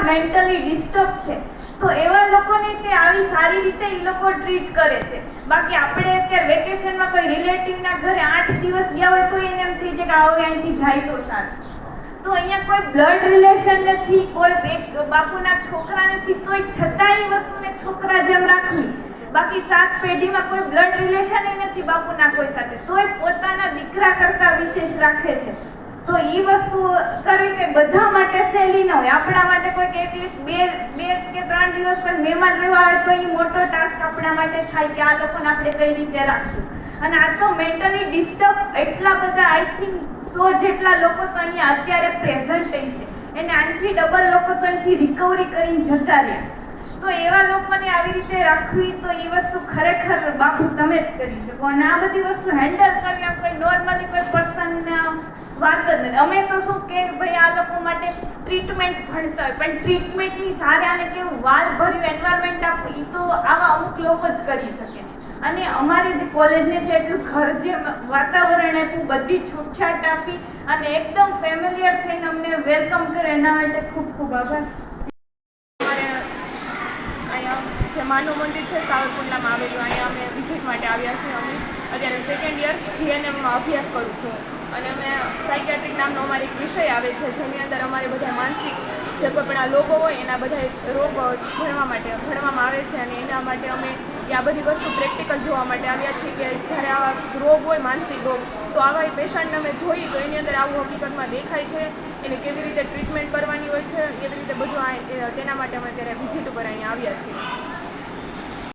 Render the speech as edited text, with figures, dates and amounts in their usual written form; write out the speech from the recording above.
Mentally disturb છે તો એવા લોકોને તે આવી સારી રીતે એ લોકો ટ્રીટ કરે છે। બાકી આપણે અત્યારે વેકેશનમાં કોઈ રિલેટિવના ઘરે 8 દિવસ ગયા હોય તો એને એમ થઈ જાય કે હવે અહીંથી જાય તો સારું। તો અહીંયા કોઈ બ્લડ રિલેશન નથી, કોઈ એક બાપુના છોકરા નથી, તોય છતાં એ વસ્તુને છોકરા જેમ રાખવી। બાકી 7 પેઢીમાં કોઈ બ્લડ રિલેશન નથી બાપુના કોઈ સાથે, તોય પોતાના દીકરા કરતા વિશેષ રાખે છે। તો એ વસ્તુ કરવી કે બધા માટે સહેલી ન હોય, આપણા માટે કોઈ એટલીસ્ટ બે કે 3 દિવસ પર મહેમાન રહેવા આવે તો એ મોટો ટાસ્ક આપણા માટે થાય કે આ લોકોને આપણે કઈ રીતે રાખશું। અને આ તો મેન્ટલી ડિસ્ટર્બ એટલા બધા, આઈ થિંક 100 જેટલા લોકો તો અહીંયા અત્યારે પ્રેઝન્ટ છે, એને આનાથી ડબલ લોકો તો અહીંથી રિકવરી કરીને જતા રહ્યા। તો એવા લોકોને આવી રીતે રાખવી તો એ વસ્તુ ખરેખર બાપુ તમે જ કરી શકો। અને આ બધી વસ્તુ હેન્ડલ કરવી કોઈ નોર્મલી કોઈ પર્સનને વાત જ નથી। અમે તો શું કે ભાઈ આ લોકો માટે ટ્રીટમેન્ટ ભણતા હોય, પણ ટ્રીટમેન્ટની સારે આને કેવું વાલ ભર્યું એન્વાયરમેન્ટ આપવું એ તો આવા અમુક લોકો જ કરી શકે। અને અમારી જે કોલેજને છે એટલું ઘર જે વાતાવરણ આપ્યું, બધી છૂટછાટ આપી અને એકદમ ફેમિલિયર થઈને અમને વેલકમ કરે, એના માટે ખૂબ ખૂબ આભાર। જે માનું મંદિર છે સાવરકુંડલામાં આવેલું, અહીંયા અમે વિઝિટ માટે આવ્યા છીએ। અમે અત્યારે 2nd યર GNMમાં અભ્યાસ કરું છું અને અમે સાયકિયાટ્રિક નામનો અમારો એક વિષય આવે છે જેની અંદર અમારે બધા માનસિક જે કોઈ પણ આ રોગો હોય એના બધા રોગ ભણવામાં આવે છે અને એના માટે અમે આ બધી વસ્તુ પ્રેક્ટિકલ જોવા માટે આવ્યા છીએ કે જ્યારે આવા રોગ હોય માનસિક રોગ તો આવા પેશન્ટને અમે જોઈએ તો એની અંદર આવું હકીકતમાં દેખાય છે, એને કેવી રીતે ટ્રીટમેન્ટ કરવાની હોય છે, કેવી રીતે બધું તેના માટે અમે અત્યારે વિઝિટ ઉપર અહીંયા આવ્યા છીએ।